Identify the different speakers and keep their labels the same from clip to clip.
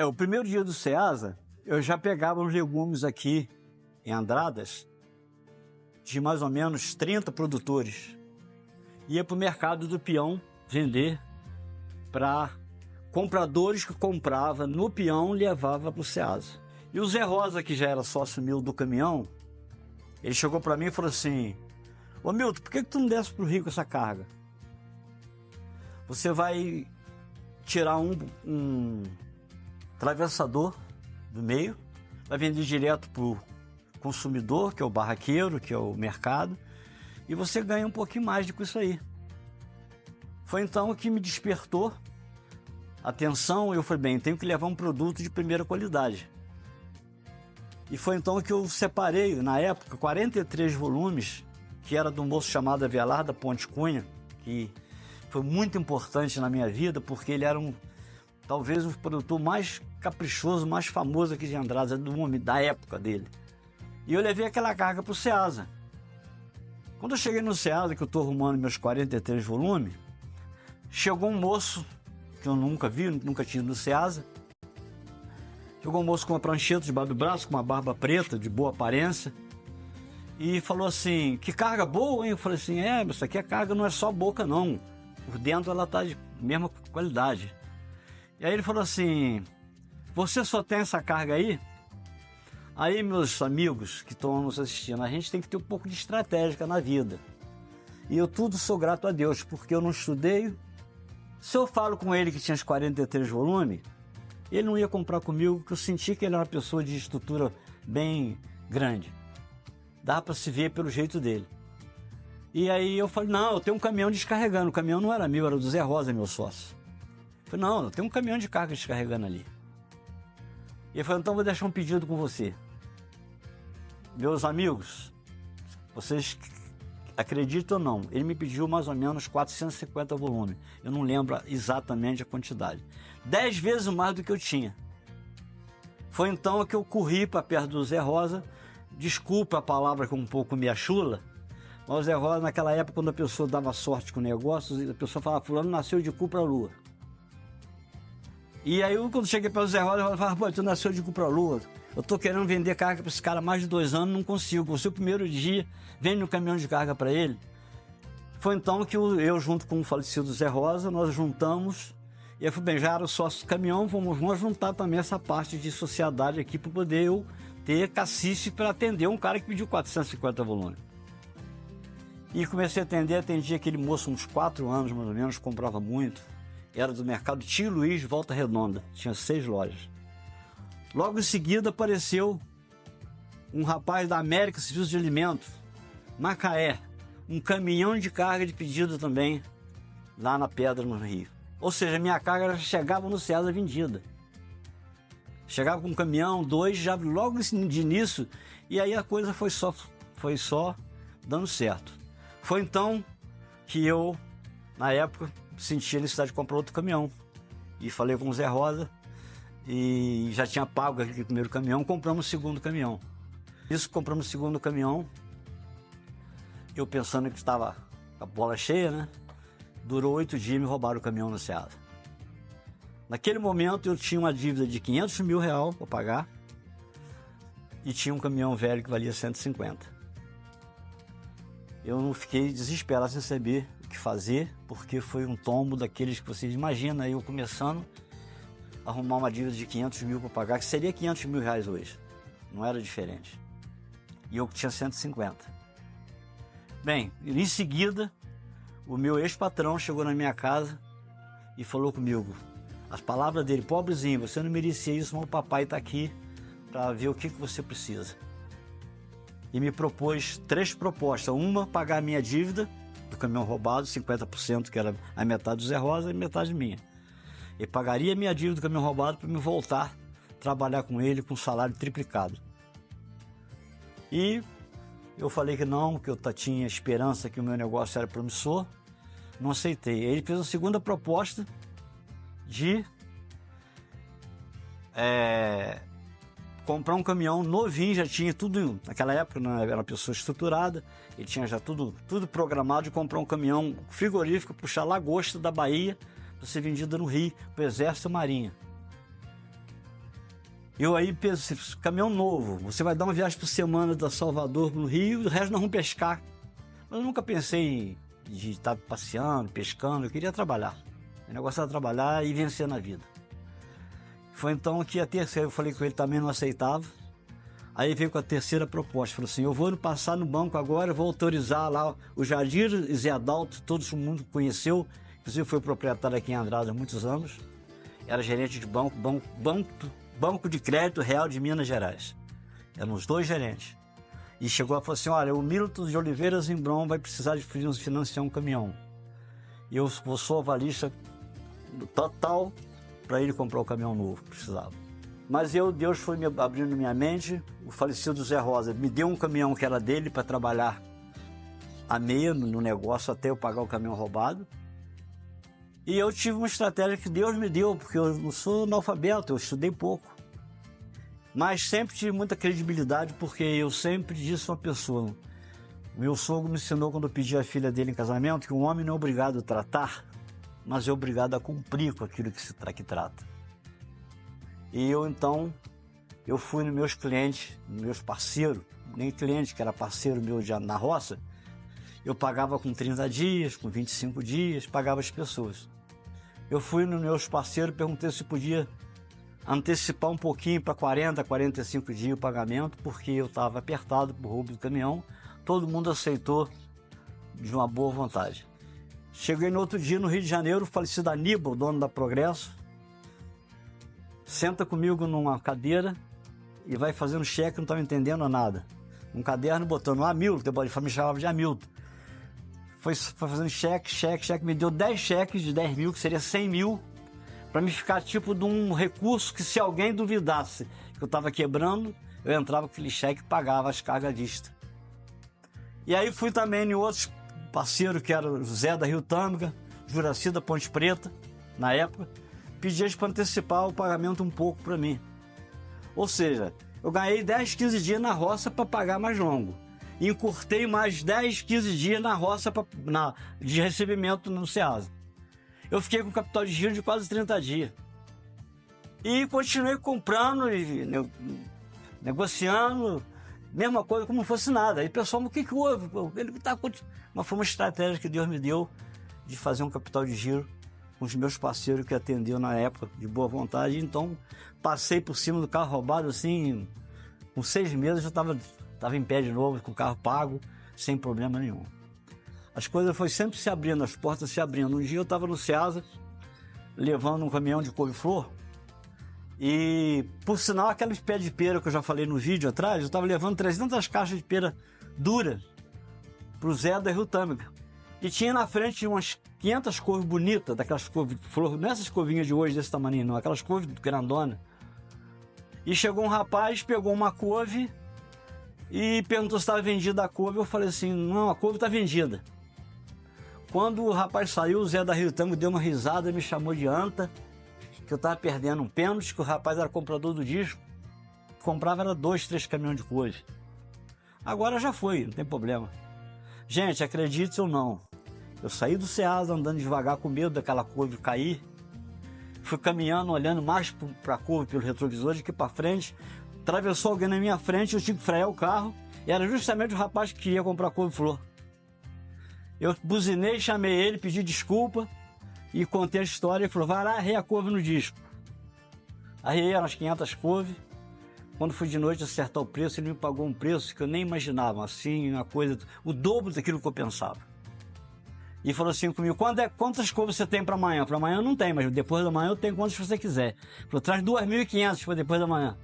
Speaker 1: O primeiro dia do Ceasa, eu já pegava os legumes aqui em Andradas, de mais ou menos 30 produtores. Ia para o mercado do peão vender para compradores que comprava no peão e levava para o Ceasa. E o Zé Rosa, que já era sócio meu do caminhão, ele chegou para mim e falou assim: ô Milton, por que tu não desce para o Rio com essa carga? Você vai tirar um atravessador do meio, vai vender direto para o consumidor, que é o barraqueiro, que é o mercado, e você ganha um pouquinho mais com isso aí. Foi então que me despertou a atenção. Eu falei, bem, tenho que levar um produto de primeira qualidade. E foi então que eu separei, na época, 43 volumes, que era de um moço chamado Avelar da Ponte Cunha, que foi muito importante na minha vida, porque ele era talvez o produtor mais caprichoso, mais famoso aqui de Andradas, da época dele. E eu levei aquela carga para o Ceasa. Quando eu cheguei no Ceasa, que eu estou arrumando meus 43 volumes, chegou um moço, que eu nunca vi, nunca tinha no Ceasa. Chegou um moço com uma prancheta debaixo do braço, com uma barba preta, de boa aparência, e falou assim: que carga boa, hein? Eu falei assim: isso aqui a carga não é só boca, não. Por dentro ela está de mesma qualidade. E aí ele falou assim: você só tem essa carga aí? Aí, meus amigos que estão nos assistindo, a gente tem que ter um pouco de estratégia na vida. E eu tudo sou grato a Deus, porque eu não estudei. Se eu falo com ele que tinha os 43 volumes, ele não ia comprar comigo, porque eu senti que ele era uma pessoa de estrutura bem grande. Dá para se ver pelo jeito dele. E aí eu falei: não, eu tenho um caminhão descarregando. O caminhão não era meu, era do Zé Rosa, meu sócio. Eu falei: não, eu tenho um caminhão de carga descarregando ali. E ele falou: então vou deixar um pedido com você. Meus amigos, vocês acreditam ou não, ele me pediu mais ou menos 450 volumes. Eu não lembro exatamente a quantidade. 10 vezes mais do que eu tinha. Foi então que eu corri para perto do Zé Rosa. Desculpa a palavra que um pouco me achula, mas o Zé Rosa, naquela época, quando a pessoa dava sorte com negócios, a pessoa falava: fulano nasceu de cu para a lua. E aí, quando cheguei para o Zé Rosa, eu falava: pô, tu nasceu de cu para a lua. Eu tô querendo vender carga para esse cara há mais de 2 anos, não consigo. Você, o primeiro dia, vende um caminhão de carga para ele. Foi então que eu, junto com o falecido Zé Rosa, nós juntamos. E eu falei: bem, já era o sócio do caminhão, vamos juntar também essa parte de sociedade aqui para poder eu ter cacife para atender um cara que pediu 450 volumes. E comecei a atendi aquele moço uns 4 anos, mais ou menos, comprava muito. Era do mercado Tio Luiz, Volta Redonda, tinha 6 lojas. Logo em seguida apareceu um rapaz da América Serviço de Alimentos, Macaé, um caminhão de carga de pedido também, lá na Pedra, no Rio. Ou seja, minha carga já chegava no Ceasa vendida. Chegava com um caminhão, 2, já logo de início, e aí a coisa foi só dando certo. Foi então que eu, na época, senti a necessidade de comprar outro caminhão. E falei com o Zé Rosa, e já tinha pago aquele primeiro caminhão, compramos o segundo caminhão. Isso, compramos o segundo caminhão, eu pensando que estava a bola cheia, né? Durou 8 dias e me roubaram o caminhão no Ceasa. Naquele momento eu tinha uma dívida de 500 mil reais para pagar e tinha um caminhão velho que valia 150. Eu não fiquei desesperado sem saber o que fazer, porque foi um tombo daqueles que vocês imaginam, eu começando a arrumar uma dívida de 500 mil para pagar, que seria 500 mil reais hoje, não era diferente. E eu tinha 150. Bem, em seguida, o meu ex-patrão chegou na minha casa e falou comigo. As palavras dele: pobrezinho, você não merecia isso, mas o papai está aqui para ver o que você precisa. E me propôs 3 propostas. Uma, pagar a minha dívida do caminhão roubado, 50%, que era a metade do Zé Rosa e metade minha. Ele pagaria a minha dívida do caminhão roubado para me voltar a trabalhar com ele com salário triplicado. E eu falei que não, que eu tinha esperança, que o meu negócio era promissor. Não aceitei. Ele fez a segunda proposta de comprar um caminhão novinho, já tinha tudo, naquela época não era uma pessoa estruturada, ele tinha já tudo programado de comprar um caminhão frigorífico, puxar lagosta da Bahia para ser vendida no Rio, para o Exército e Marinha. Eu aí pensei, caminhão novo, você vai dar uma viagem por semana da Salvador no Rio, o resto nós vamos pescar. Eu nunca pensei de estar passeando, pescando, eu queria trabalhar. O negócio era trabalhar e vencer na vida. Foi então que a terceira, eu falei com ele, também não aceitava. Aí veio com a terceira proposta, falou assim, eu vou passar no banco agora, vou autorizar lá o Jadir e Zé Adalto, todo mundo conheceu, inclusive foi proprietário aqui em Andrade há muitos anos, era gerente de banco de crédito real de Minas Gerais. Eram os dois gerentes. E chegou e falou assim, olha, o Milton de Oliveira Zimbron vai precisar de financiar um caminhão. E eu sou avalista total para ele comprar o caminhão novo que precisava. Mas Deus foi me abrindo minha mente, o falecido Zé Rosa me deu um caminhão que era dele para trabalhar a meia no negócio até eu pagar o caminhão roubado. E eu tive uma estratégia que Deus me deu, porque eu não sou analfabeto, eu estudei pouco. Mas sempre tive muita credibilidade, porque eu sempre disse a uma pessoa, meu sogro me ensinou quando eu pedi a filha dele em casamento, que um homem não é obrigado a tratar, mas é obrigado a cumprir com aquilo que trata. E eu fui nos meus clientes, nos meus parceiros, nem cliente, que era parceiro meu na roça, eu pagava com 30 dias, com 25 dias, pagava as pessoas. Eu fui nos meus parceiros, perguntei se podia antecipar um pouquinho para 40, 45 dias o pagamento, porque eu estava apertado por roubo do caminhão. Todo mundo aceitou de uma boa vontade. Cheguei no outro dia no Rio de Janeiro, o falecido Aníbal, dono da Progresso, senta comigo numa cadeira e vai fazendo cheque, não estava entendendo nada. Um caderno botando Hamilton, me chamava de Hamilton. Foi fazendo cheque, me deu 10 cheques de 10 mil, que seria 100 mil, para me ficar tipo de um recurso que se alguém duvidasse que eu estava quebrando, eu entrava com aquele cheque e pagava as cargas à vista. E aí fui também em outros parceiros, que era o Zé da Rio Tâmega, Juraci da Ponte Preta, na época, pedi eles para antecipar o pagamento um pouco para mim. Ou seja, eu ganhei 10, 15 dias na roça para pagar mais longo. E encurtei mais 10, 15 dias na roça de recebimento no Ceasa. Eu fiquei com capital de giro de quase 30 dias. E continuei comprando e negociando, mesma coisa, como não fosse nada. Aí o pessoal, o que houve? Mas foi uma estratégia que Deus me deu de fazer um capital de giro com os meus parceiros que atendeu na época, de boa vontade. Então, passei por cima do carro roubado, assim, com 6 meses já estava em pé de novo, com o carro pago, sem problema nenhum. As coisas foi sempre se abrindo, as portas se abrindo. Um dia eu estava no Ceasa, levando um caminhão de couve-flor, e, por sinal, aqueles pés de pera que eu já falei no vídeo atrás, eu estava levando 300 caixas de pera dura para o Zé da Rio Tâmega. E tinha na frente umas 500 couves bonitas, daquelas couve-flor, não essas couvinhas de hoje desse tamanho não, aquelas couves grandonas. E chegou um rapaz, pegou uma couve e perguntou se estava vendida a couve. Eu falei assim, não, a couve está vendida. Quando o rapaz saiu, o Zé da Rio Tâmega deu uma risada e me chamou de anta, que eu estava perdendo um pênalti, que o rapaz era comprador do disco, comprava era 2, 3 caminhões de couve. Agora já foi, não tem problema. Gente, acredite ou não, eu saí do Ceasa andando devagar com medo daquela couve cair, fui caminhando, olhando mais para a couve pelo retrovisor, de aqui para frente, atravessou alguém na minha frente, eu tive que frear o carro, e era justamente o rapaz que ia comprar couve-flor. Eu buzinei, chamei ele, pedi desculpa e contei a história. Ele falou, vai lá, arreia a couve no disco. Arreiei umas 500 couves. Quando fui de noite acertar o preço, ele me pagou um preço que eu nem imaginava, assim, uma coisa, o dobro daquilo que eu pensava. E falou assim comigo, quantas couves você tem para amanhã? Para amanhã eu não tenho, mas depois da manhã eu tenho quantas você quiser. Ele falou, traz 2.500 para depois da manhã.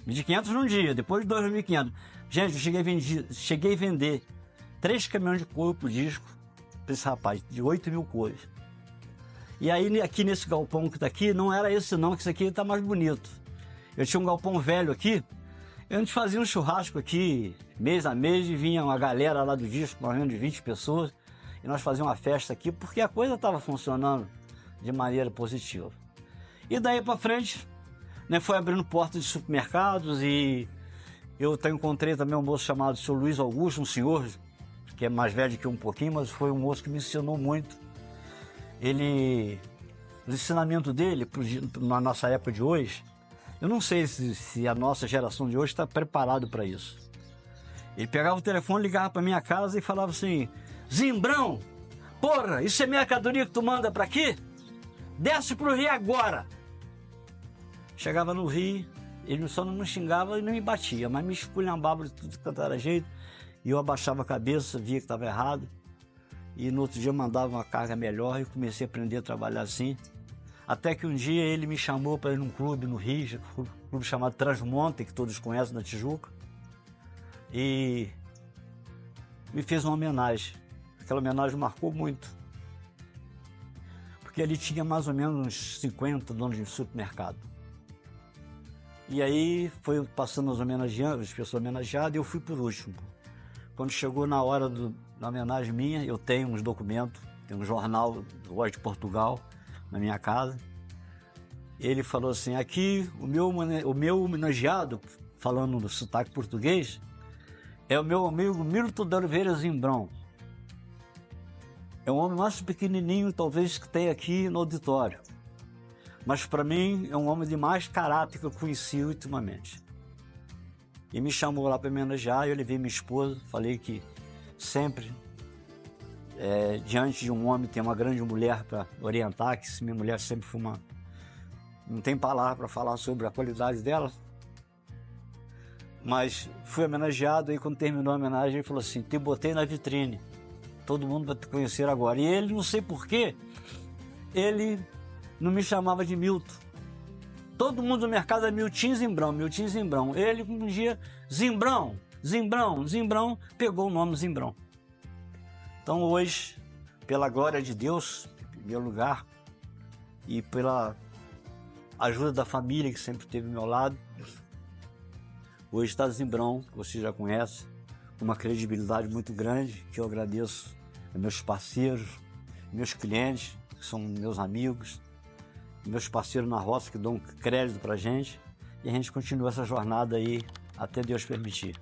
Speaker 1: De 500 num dia, depois de 2.500. Gente, eu cheguei a vender 3 caminhões de couve por disco para esse rapaz, de 8.000 couves. E aí, aqui nesse galpão que está aqui, não era esse não, que esse aqui está mais bonito. Eu tinha um galpão velho aqui, a gente fazia um churrasco aqui, mês a mês, e vinha uma galera lá do disco, mais ou menos de 20 pessoas, e nós fazíamos uma festa aqui, porque a coisa estava funcionando de maneira positiva. E daí para frente, né, foi abrindo portas de supermercados, e eu encontrei também um moço chamado Sr. Luiz Augusto, um senhor que é mais velho que eu um pouquinho, mas foi um moço que me ensinou muito. Os ensinamentos dele, na nossa época de hoje, Eu não sei se a nossa geração de hoje está preparado para isso. Ele pegava o telefone, ligava para minha casa e falava assim: Zimbrão, porra, isso é mercadoria que tu manda para aqui? Desce pro Rio agora. Chegava no Rio, ele só não me xingava e não me batia, mas me esculhambava de tudo quanto era jeito. E eu abaixava a cabeça, via que estava errado. E no outro dia mandava uma carga melhor e comecei a aprender a trabalhar assim. Até que um dia ele me chamou para ir num clube no Rio, um clube chamado Transmonte, que todos conhecem, na Tijuca. E me fez uma homenagem. Aquela homenagem marcou muito. Porque ali tinha mais ou menos uns 50 donos de supermercado. E aí foi passando as pessoas homenageadas e eu fui por último. Quando chegou na hora da homenagem minha, eu tenho uns documentos, tenho um jornal do Voz de Portugal na minha casa. Ele falou assim: aqui o meu homenageado, falando no sotaque português, é o meu amigo Milton de Oliveira Zimbrão. É o homem mais pequenininho, talvez, que tem aqui no auditório. Mas para mim é um homem de mais caráter que eu conheci ultimamente. E me chamou lá para homenagear, eu levei minha esposa, falei que sempre, diante de um homem, tem uma grande mulher para orientar, que minha mulher sempre foi uma... Não tem palavra para falar sobre a qualidade dela. Mas fui homenageado e quando terminou a homenagem, ele falou assim: te botei na vitrine, todo mundo vai te conhecer agora. E ele, não sei porquê, ele não me chamava de Milton. Todo mundo no mercado é Milton Zimbrão, Milton Zimbrão. Ele um dia, Zimbrão, Zimbrão, Zimbrão, pegou o nome Zimbrão. Então hoje, pela glória de Deus, em primeiro lugar, e pela ajuda da família que sempre esteve ao meu lado, hoje está Zimbrão, que você já conhece, com uma credibilidade muito grande, que eu agradeço aos meus parceiros, meus clientes, que são meus amigos, meus parceiros na roça que dão crédito para a gente, e a gente continua essa jornada aí até Deus permitir.